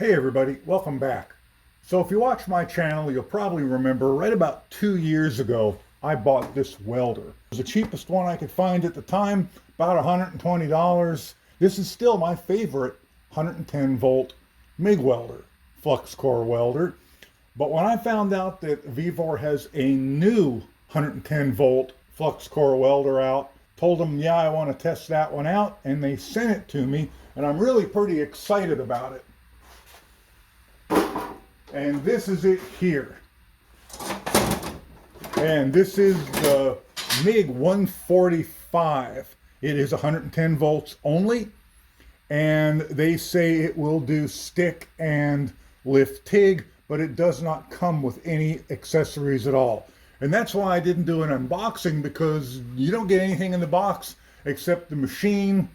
Hey everybody, welcome back. So if you watch my channel, you'll probably remember right about 2 years ago, I bought this welder. It was the cheapest one I could find at the time, about $120. This is still my favorite 110 volt MIG welder, flux core welder. But when I found out that Vevor has a new 110 volt flux core welder out, told them, yeah, I want to test that one out, and they sent it to me, and I'm really pretty excited about it. And this is it here. And this is the MIG 145. It is 110 volts only. And they say it will do stick and lift TIG, but it does not come with any accessories at all. And that's why I didn't do an unboxing, because you don't get anything in the box except the machine,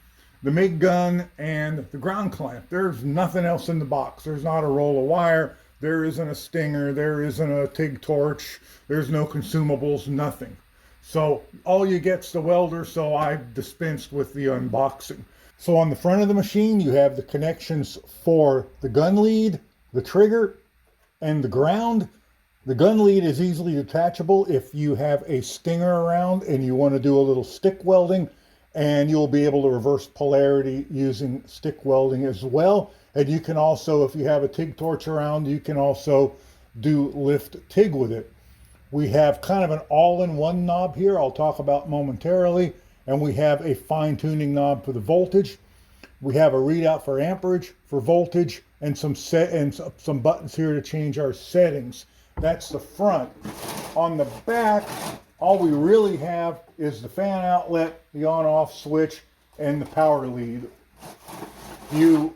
the MIG gun, and the ground clamp. There's nothing else in the box. There's not a roll of wire. There isn't a stinger, there isn't a TIG torch, there's no consumables, nothing. So all you get's the welder, so I dispensed with the unboxing. So on the front of the machine, you have the connections for the gun lead, the trigger, and the ground. The gun lead is easily detachable if you have a stinger around and you want to do a little stick welding, and you'll be able to reverse polarity using stick welding as well. And you can also, if you have a TIG torch around, you can also do lift TIG with it. We have kind of an all-in-one knob here I'll talk about momentarily, and we have a fine-tuning knob for the voltage. We have a readout for amperage, for voltage, and some buttons here to change our settings. That's the front. On the back, all we really have is the fan outlet, the on-off switch, and the power lead. You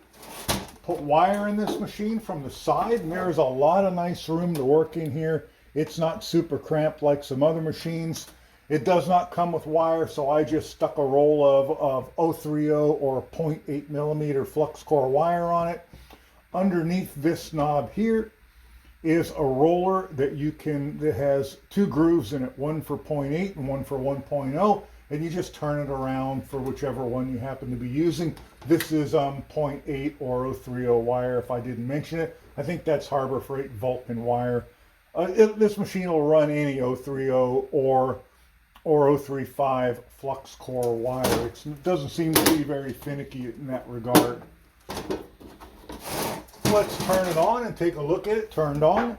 put wire in this machine from the side, and there's a lot of nice room to work in here. It's not super cramped like some other machines. It does not come with wire, so I just stuck a roll of 030 or 0.8 millimeter flux core wire on it. Underneath this knob here is a roller that has two grooves in it, one for 0.8 and one for 1.0, and you just turn it around for whichever one you happen to be using. This is 0.8 or 030 wire, if I didn't mention it. I think that's Harbor Freight Vulcan wire. This machine will run any 030 or 035 flux core wire. It doesn't seem to be very finicky in that regard. Let's turn it on and take a look at it turned on.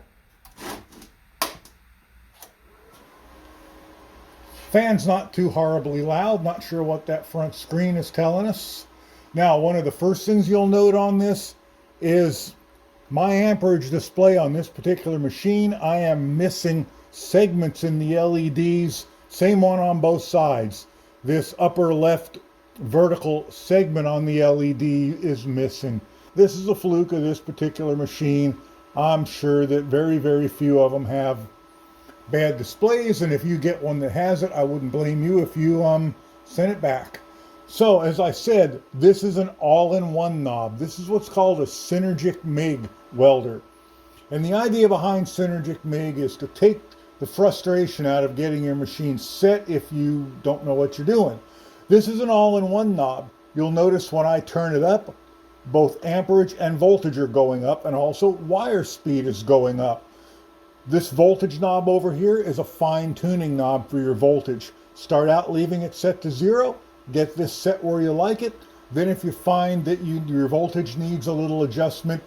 Fan's not too horribly loud. Not sure what that front screen is telling us. Now, one of the first things you'll note on this is my amperage display on this particular machine. I am missing segments in the LEDs. Same one on both sides. This upper left vertical segment on the LED is missing. This is a fluke of this particular machine. I'm sure that very, very few of them have bad displays, and if you get one that has it, I wouldn't blame you if you send it back. So as I said, this is an all-in-one knob. This is what's called a synergic MIG welder. And the idea behind synergic MIG is to take the frustration out of getting your machine set if you don't know what you're doing. This is an all-in-one knob. You'll notice when I turn it up, both amperage and voltage are going up, and also wire speed is going up. This voltage knob over here is a fine-tuning knob for your voltage. Start out leaving it set to 0, get this set where you like it. Then if you find that your voltage needs a little adjustment,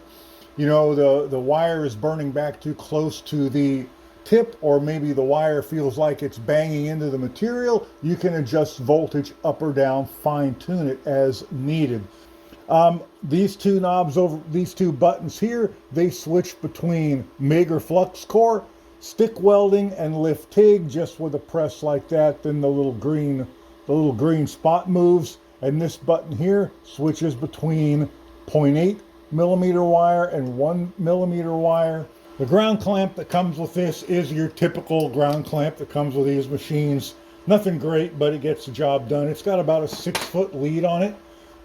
you know, the wire is burning back too close to the tip, or maybe the wire feels like it's banging into the material, you can adjust voltage up or down, fine-tune it as needed. These two knobs these two buttons here, they switch between MIG or flux core, stick welding, and lift TIG just with a press like that. Then the little green spot moves, and this button here switches between 0.8 millimeter wire and 1 millimeter wire. The ground clamp that comes with this is your typical ground clamp that comes with these machines. Nothing great, but it gets the job done. It's got about a 6-foot lead on it.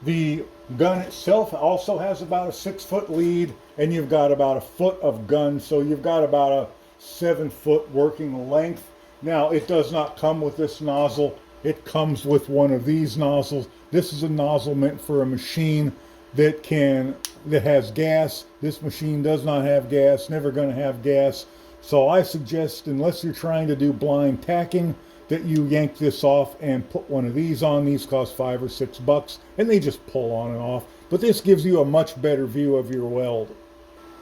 The gun itself also has about a 6-foot lead, and you've got about a foot of gun, so you've got about a 7-foot working length. Now, it does not come with this nozzle. It comes with one of these nozzles. This is a nozzle meant for a machine that has gas. This machine does not have gas, never going to have gas. So I suggest, unless you're trying to do blind tacking, that you yank this off and put one of these on. These cost $5 or $6 and they just pull on and off. But this gives you a much better view of your weld.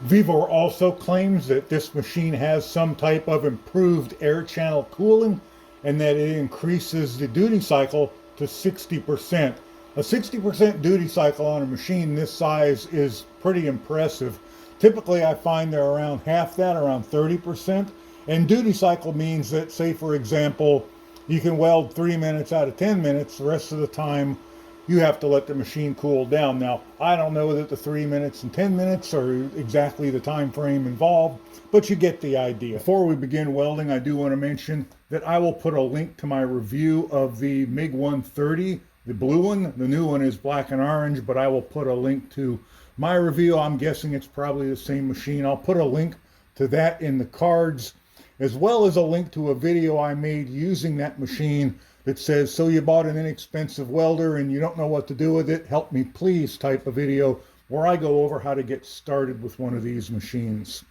Vevor also claims that this machine has some type of improved air channel cooling and that it increases the duty cycle to 60%. A 60% duty cycle on a machine this size is pretty impressive. Typically I find they're around half that, around 30%. And duty cycle means that, say for example, you can weld 3 minutes out of 10 minutes. The rest of the time you have to let the machine cool down. Now, I don't know that the 3 minutes and 10 minutes are exactly the time frame involved, but you get the idea. Before we begin welding, I do want to mention that I will put a link to my review of the MIG 130, the blue one. The new one is black and orange, but I will put a link to my review. I'm guessing it's probably the same machine. I'll put a link to that in the cards, as well as a link to a video I made using that machine that says, "So you bought an inexpensive welder and you don't know what to do with it? Help me please," type of video where I go over how to get started with one of these machines.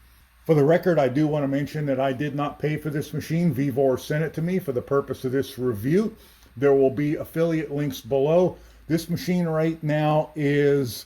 For the record, I do want to mention that I did not pay for this machine. Vevor sent it to me for the purpose of this review. There will be affiliate links below. This machine right now is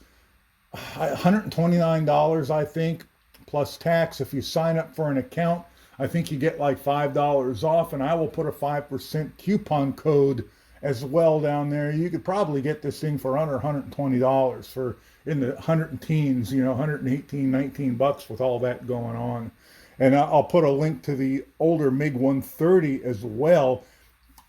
$129, I think, plus tax. If you sign up for an account, I think you get like $5 off, and I will put a 5% coupon code as well down there. You could probably get this thing for under $120 for in the 100 teens, you know, 118, 19 bucks with all that going on. And I'll put a link to the older MIG 130 as well.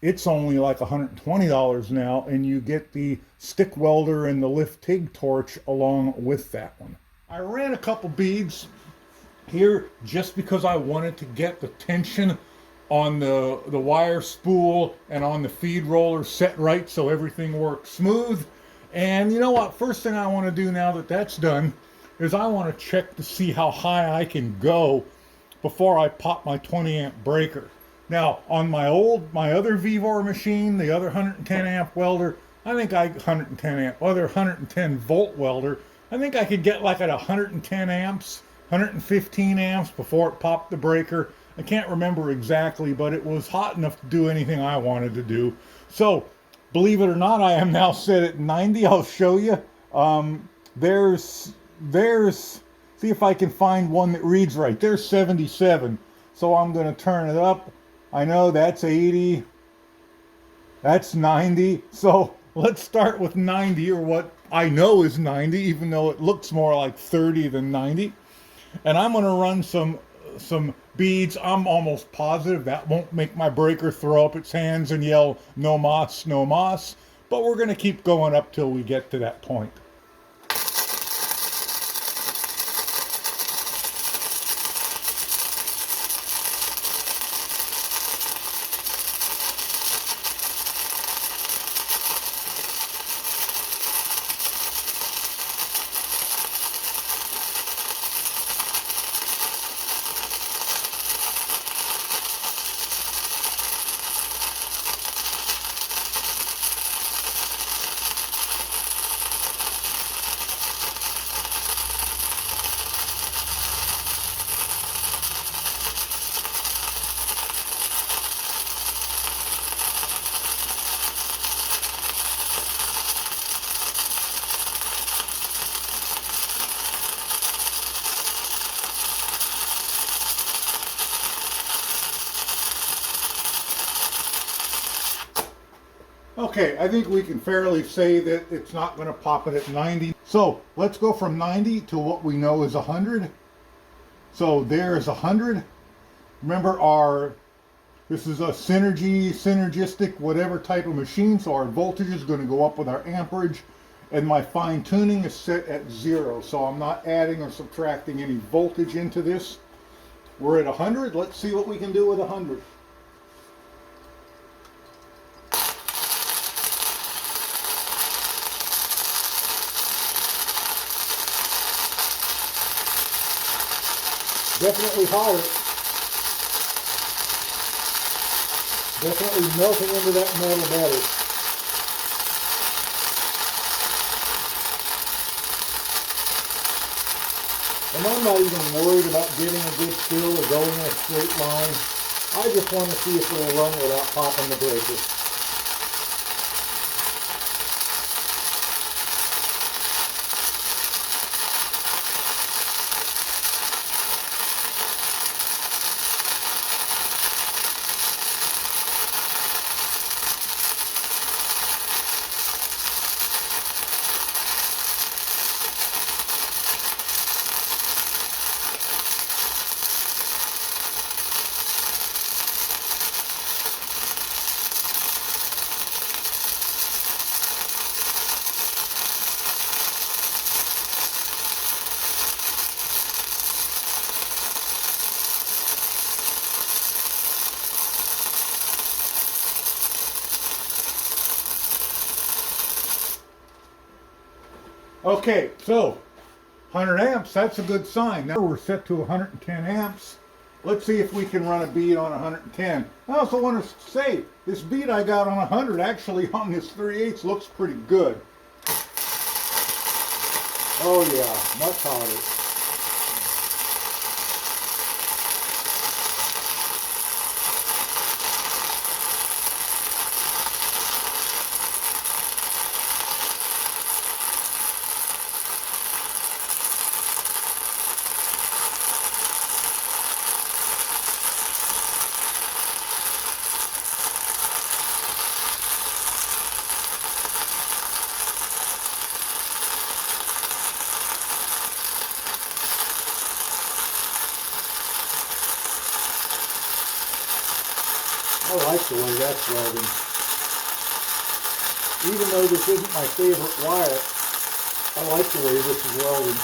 It's only like $120 now, and you get the stick welder and the lift TIG torch along with that one. I ran a couple beads here just because I wanted to get the tension on the wire spool and on the feed roller set right so everything works smooth. And you know what, first thing I want to do now that that's done is I want to check to see how high I can go before I pop my 20 amp breaker. Now on my other Vevor machine, the other 110 amp welder, I think 110 volt welder, I think I could get like at 110 amps, 115 amps before it popped the breaker. I can't remember exactly, but it was hot enough to do anything I wanted to do. So, believe it or not, I am now set at 90. I'll show you. See if I can find one that reads right. There's 77. So I'm going to turn it up. I know that's 80. That's 90. So let's start with 90, or what I know is 90, even though it looks more like 30 than 90. And I'm going to run some beads. I'm almost positive that won't make my breaker throw up its hands and yell, "No mas, no mas." But we're going to keep going up till we get to that point. Okay, I think we can fairly say that it's not going to pop it at 90. So let's go from 90 to what we know is 100. So there's 100. Remember, this is a synergistic, whatever type of machine. So our voltage is going to go up with our amperage, and my fine tuning is set at 0. So I'm not adding or subtracting any voltage into this. We're at 100. Let's see what we can do with 100. Definitely higher. Definitely melting into that metal better. And I'm not even worried about getting a good fill or going in a straight line. I just want to see if it'll run without popping the breaker. Okay, so 100 amps, that's a good sign. Now we're set to 110 amps. Let's see if we can run a bead on 110. I also want to say, this bead I got on 100 actually on this 3/8 looks pretty good. Oh yeah, much hotter. I like the way that's welding. Even though this isn't my favorite wire, I like the way this is welding.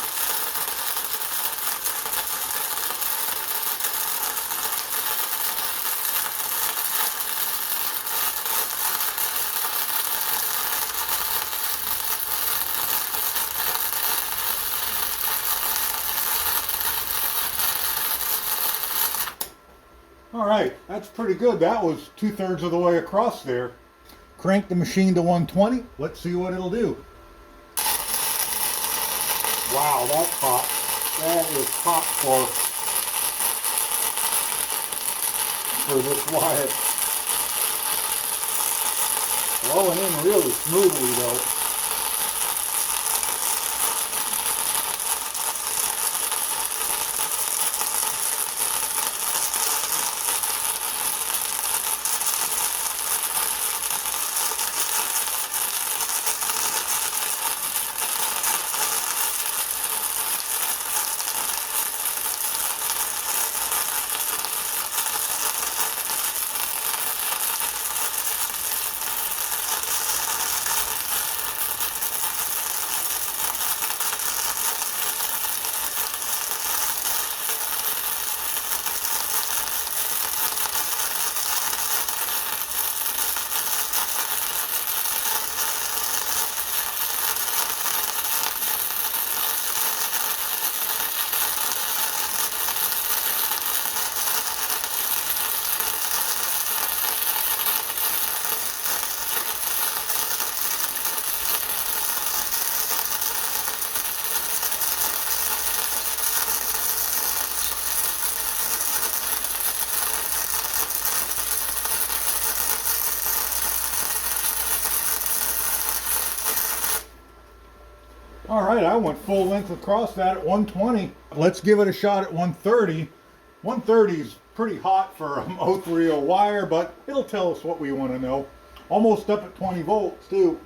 All right, that's pretty good. That was 2/3 of the way across there. Crank the machine to 120. Let's see what it'll do. Wow, that's hot. That is hot for this wire. Blowing in really smoothly though. All right, I went full length across that at 120. Let's give it a shot at 130. 130 is pretty hot for an 030 wire, but it'll tell us what we want to know. Almost up at 20 volts too.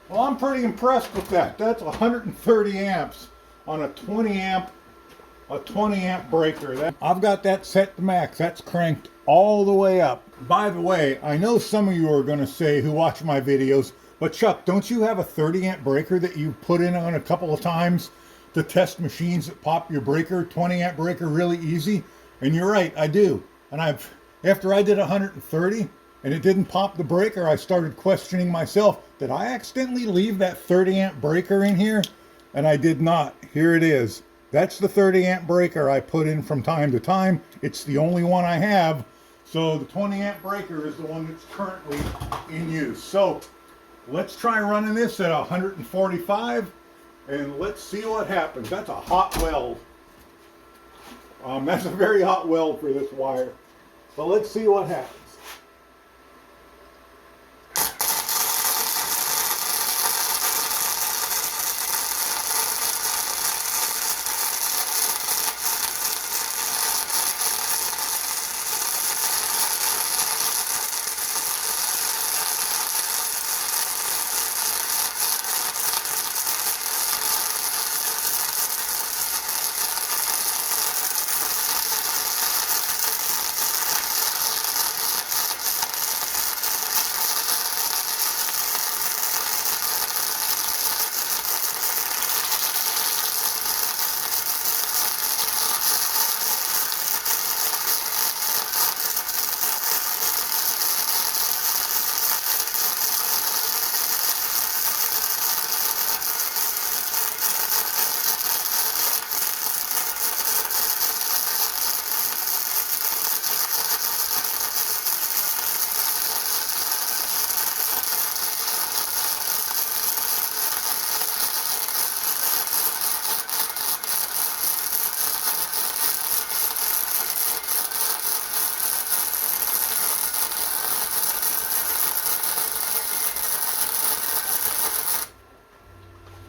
Well, I'm pretty impressed with that. That's 130 amps on a 20 amp breaker. I've got that set to max. That's cranked all the way up. By the way, I know some of you are going to say, who watch my videos, but Chuck, don't you have a 30 amp breaker that you put in on a couple of times to test machines that pop your breaker, 20 amp breaker, really easy? And you're right, I do. And after I did 130 and it didn't pop the breaker, I started questioning myself. Did I accidentally leave that 30 amp breaker in here? And I did not. Here it is. That's the 30 amp breaker I put in from time to time. It's the only one I have. So the 20 amp breaker is the one that's currently in use. So let's try running this at 145 and let's see what happens. That's a hot weld. That's a very hot weld for this wire. So let's see what happens.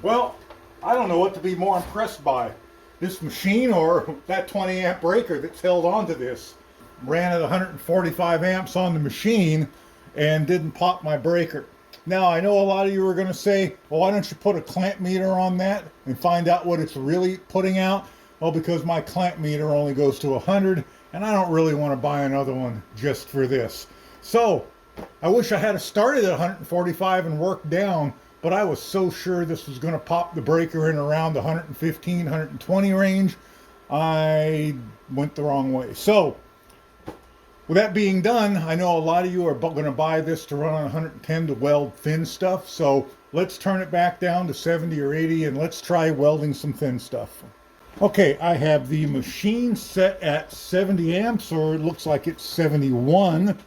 Well, I don't know what to be more impressed by. This machine or that 20 amp breaker that's held onto this. Ran at 145 amps on the machine and didn't pop my breaker. Now, I know a lot of you are going to say, well, why don't you put a clamp meter on that and find out what it's really putting out? Well, because my clamp meter only goes to 100 and I don't really want to buy another one just for this. So, I wish I had started at 145 and worked down, but I was so sure this was going to pop the breaker in around the 115, 120 range. I went the wrong way. So, with that being done, I know a lot of you are going to buy this to run on 110 to weld thin stuff. So, let's turn it back down to 70 or 80 and let's try welding some thin stuff. Okay, I have the machine set at 70 amps, or it looks like it's 71.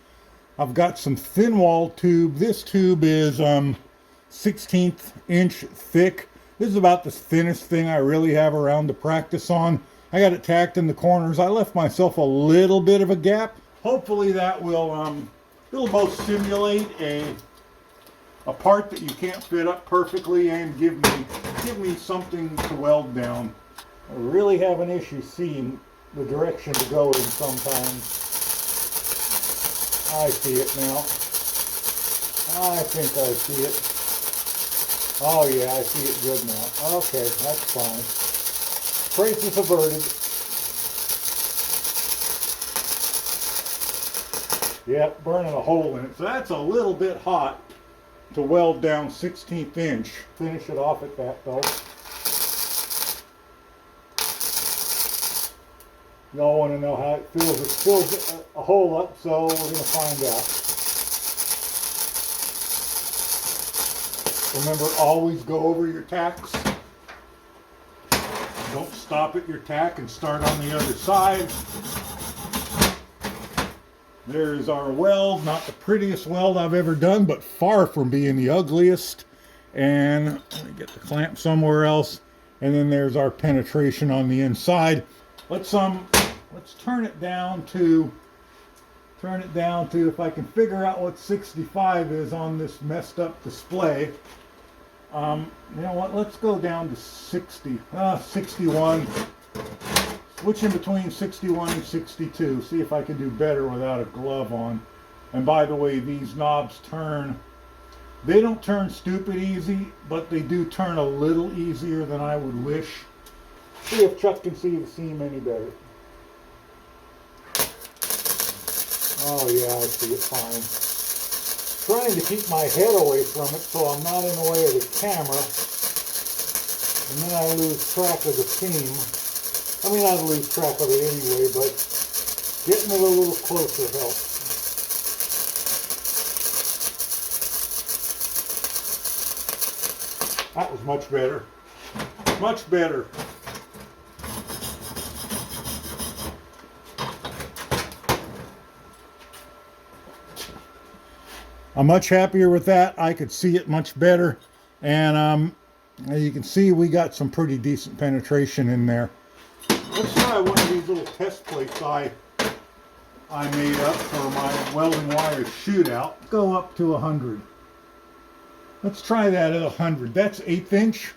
I've got some thin wall tube. This tube is 16th inch thick. This is about the thinnest thing I really have around to practice on. I got it tacked in the corners. I left myself a little bit of a gap. Hopefully that will it'll both simulate a part that you can't fit up perfectly and give me something to weld down. I really have an issue seeing the direction to go in sometimes. I see it now. I think I see it. Oh yeah, I see it good now. Okay, that's fine. Traces averted. Yep, burning a hole in it. So that's a little bit hot to weld down 16th inch. Finish it off at that though. Y'all want to know how it feels. It fills a hole up, so we're going to find out. Remember, always go over your tacks. Don't stop at your tack and start on the other side. There's our weld. Not the prettiest weld I've ever done, but far from being the ugliest. And let me get the clamp somewhere else. And then there's our penetration on the inside. Let's turn it down to if I can figure out what 65 is on this messed up display. You know what, let's go down to 61. Switch in between 61 and 62. See if I can do better without a glove on. And by the way, these knobs turn They don't turn stupid easy, but they do turn a little easier than I would wish. See if Chuck can see the seam any better. Oh yeah, I see it fine. Trying to keep my head away from it so I'm not in the way of the camera. And then I lose track of the seam. I mean, I'd lose track of it anyway, but getting it a little closer helps. That was much better. Much better. I'm much happier with that. I could see it much better. And you can see we got some pretty decent penetration in there. Let's try one of these little test plates I made up for my welding wire shootout. Go up to 100. Let's try that at 100. That's 1/8 inch.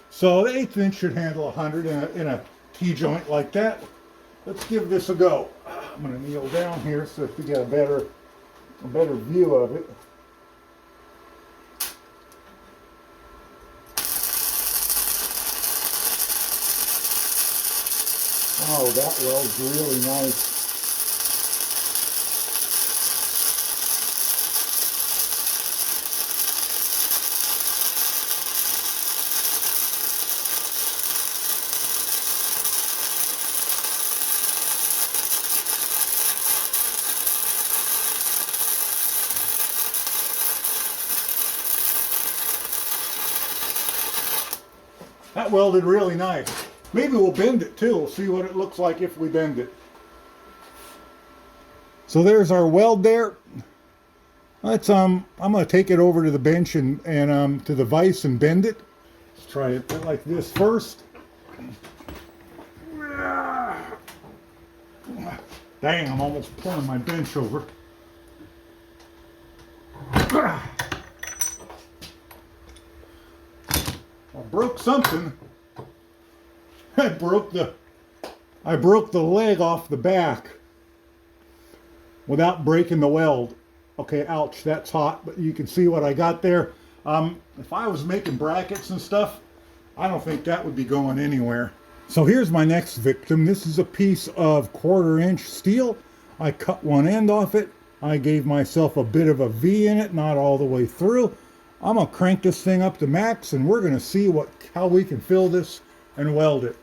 So the 1/8 inch should handle 100 in a T-joint like that. Let's give this a go. I'm going to kneel down here so that you get a better view of it. Oh, that weld's really nice. That welded really nice. Maybe we'll bend it too. We'll see what it looks like if we bend it. So there's our weld there. Let's I'm gonna take it over to the bench and to the vise and bend it. Let's try it like this first. Dang, I'm almost pulling my bench over. I broke something. I broke the leg off the back without breaking the weld. Okay, ouch, that's hot, but you can see what I got there. If I was making brackets and stuff, I don't think that would be going anywhere. So here's my next victim. This is a piece of 1/4 inch steel. I cut one end off it. I gave myself a bit of a V in it, not all the way through. I'm gonna crank this thing up to max and we're gonna see how we can fill this and weld it.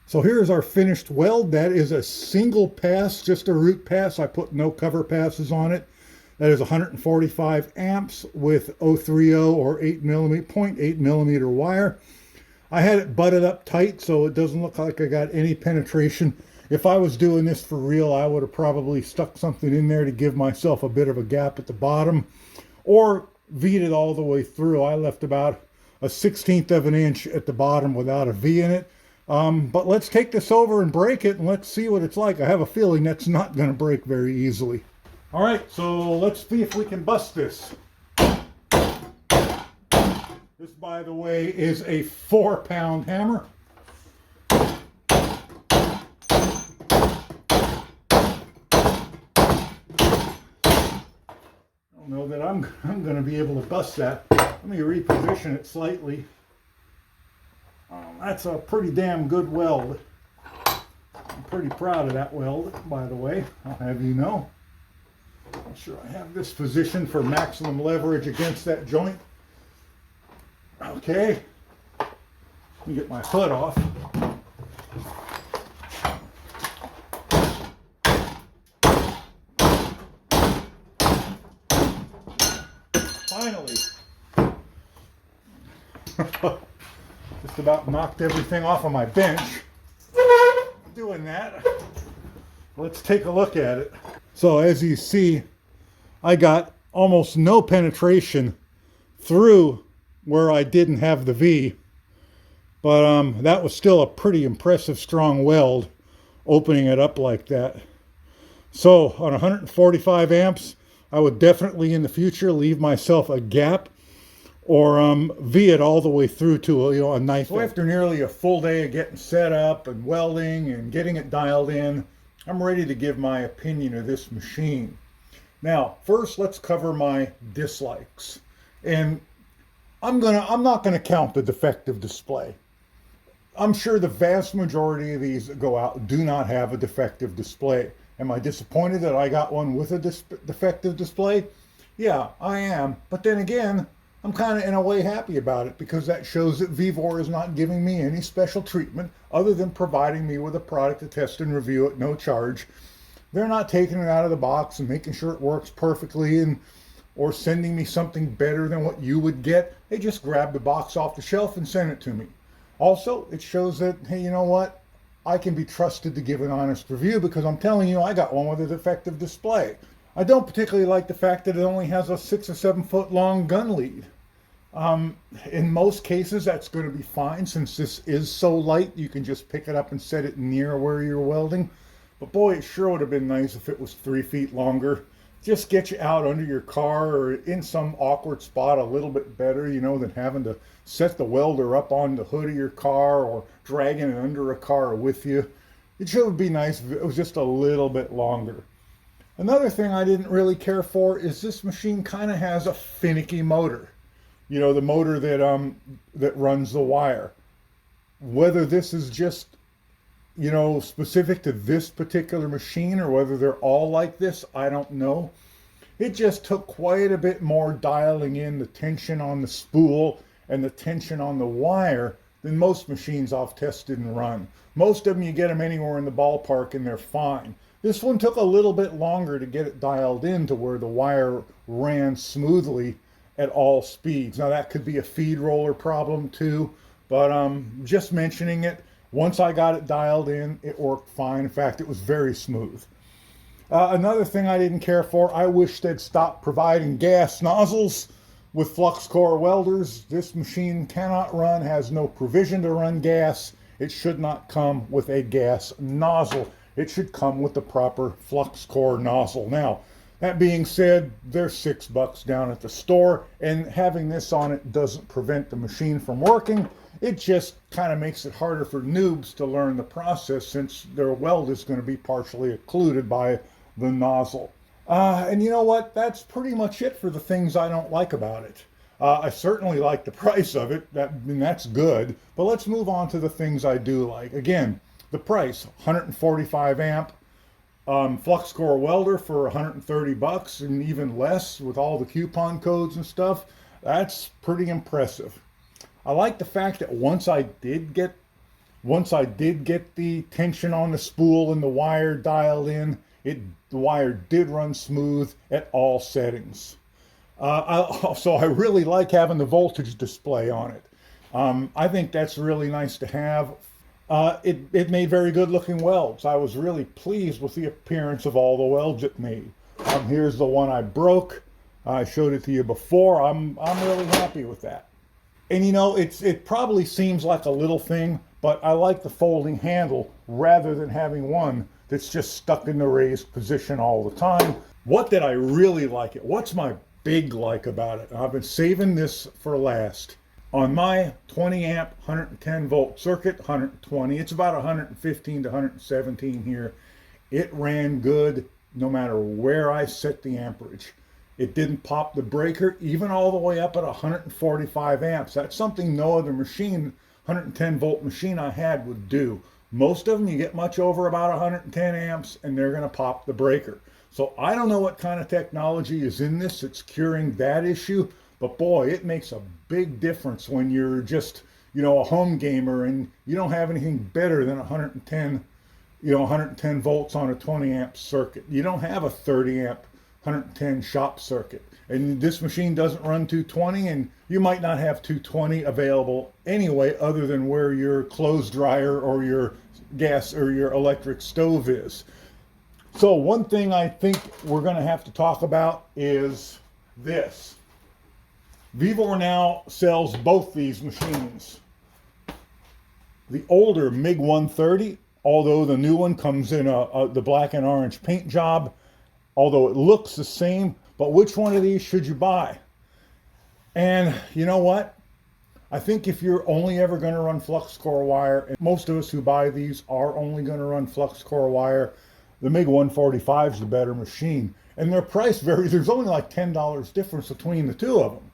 So here's our finished weld. That is a single pass, just a root pass. I put no cover passes on it. That is 145 amps with 030 or 0.8 millimeter wire. I had it butted up tight so it doesn't look like I got any penetration. If I was doing this for real, I would have probably stuck something in there to give myself a bit of a gap at the bottom or V'd it all the way through. I left about a 1/16 of an inch at the bottom without a V in it. But let's take this over and break it and let's see what it's like. I have a feeling that's not going to break very easily. All right, so let's see if we can bust this. This, by the way, is a 4-pound hammer. I don't know that I'm going to be able to bust that. Let me reposition it slightly. That's a pretty damn good weld. I'm pretty proud of that weld, by the way. I'll have you know. Make sure I have this positioned for maximum leverage against that joint. Okay. Let me get my hood off. Finally. Just about knocked everything off of my bench doing that. Let's take a look at it. So as you see, I got almost no penetration through where I didn't have the V, but that was still a pretty impressive strong weld, opening it up like that. So on 145 amps, I would definitely in the future leave myself a gap or V it all the way through to a knife. So after nearly a full day of getting set up and welding and getting it dialed in, I'm ready to give my opinion of this machine. Now, first let's cover my dislikes. And I'm not gonna count the defective display. I'm sure the vast majority of these that go out do not have a defective display. Am I disappointed that I got one with a defective display? Yeah, I am. But then again, I'm kind of in a way happy about it because that shows that Vevor is not giving me any special treatment other than providing me with a product to test and review at no charge. They're not taking it out of the box and making sure it works perfectly or sending me something better than what you would get. They just grab the box off the shelf and send it to me. Also, it shows that, hey, you know what? I can be trusted to give an honest review because I'm telling you, I got one with a defective display. I don't particularly like the fact that it only has a 6 or 7 foot long gun lead. In most cases, that's going to be fine since this is so light. You can just pick it up and set it near where you're welding. But boy, it sure would have been nice if it was 3 feet longer. Just get you out under your car or in some awkward spot a little bit better, than having to set the welder up on the hood of your car or dragging it under a car with you. It sure would be nice if it was just a little bit longer. Another thing I didn't really care for is this machine kind of has a finicky motor. The motor that runs the wire. Whether this is just, specific to this particular machine or whether they're all like this, I don't know. It just took quite a bit more dialing in the tension on the spool and the tension on the wire than most machines I've tested and run. Most of them, you get them anywhere in the ballpark and they're fine. This one took a little bit longer to get it dialed in to where the wire ran smoothly at all speeds. Now that could be a feed roller problem too, but just mentioning it, once I got it dialed in, it worked fine. In fact, it was very smooth. Another thing I didn't care for, I wish they'd stop providing gas nozzles with flux core welders. This machine cannot run, has no provision to run gas. It should not come with a gas nozzle. It should come with the proper flux core nozzle. Now, that being said, they're $6 down at the store, and having this on it doesn't prevent the machine from working. It just kind of makes it harder for noobs to learn the process since their weld is going to be partially occluded by the nozzle. And you know what? That's pretty much it for the things I don't like about it. I certainly like the price of it. That's good. But let's move on to the things I do like. Again, the price, 145 amp. Flux core welder for $130 and even less with all the coupon codes and stuff. That's pretty impressive. I like the fact that once I did get the tension on the spool and the wire dialed in, the wire did run smooth at all settings. I really like having the voltage display on it. I think that's really nice to have. It made very good looking welds. I was really pleased with the appearance of all the welds it made. Here's the one I broke. I showed it to you before. I'm really happy with that. And it probably seems like a little thing, but I like the folding handle rather than having one that's just stuck in the raised position all the time. What did I really like it? What's my big like about it? I've been saving this for last. On my 20 amp 110 volt circuit, 120, it's about 115 to 117 here. It ran good no matter where I set the amperage. It didn't pop the breaker even all the way up at 145 amps. That's something no other machine, 110 volt machine I had would do. Most of them you get much over about 110 amps and they're going to pop the breaker. So I don't know what kind of technology is in this that's curing that issue. But boy, it makes a big difference when you're just, a home gamer and you don't have anything better than 110 volts on a 20 amp circuit. You don't have a 30 amp 110 shop circuit. And this machine doesn't run 220, and you might not have 220 available anyway, other than where your clothes dryer or your gas or your electric stove is. So one thing I think we're going to have to talk about is this. Vevor now sells both these machines. The older MIG 130, although the new one comes in the black and orange paint job, although it looks the same, but which one of these should you buy? And you know what? I think if you're only ever going to run flux core wire, and most of us who buy these are only going to run flux core wire, the MIG 145 is the better machine. And their price varies. There's only like $10 difference between the two of them.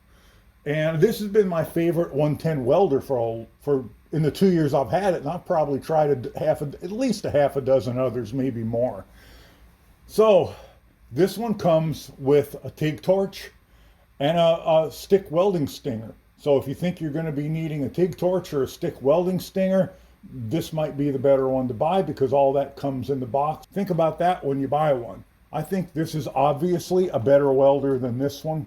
And this has been my favorite 110 welder for in the 2 years I've had it, and I've probably tried at least a half a dozen others, maybe more. So this one comes with a TIG torch and a stick welding stinger. So if you think you're going to be needing a TIG torch or a stick welding stinger, this might be the better one to buy because all that comes in the box. Think about that when you buy one. I think this is obviously a better welder than this one.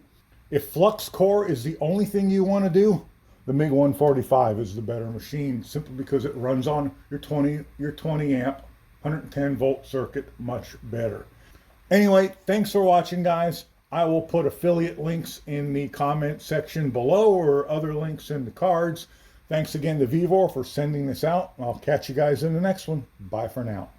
If flux core is the only thing you want to do, the MIG 145 is the better machine, simply because it runs on your 20 amp, 110 volt circuit much better. Anyway, thanks for watching, guys. I will put affiliate links in the comment section below or other links in the cards. Thanks again to Vevor for sending this out. I'll catch you guys in the next one. Bye for now.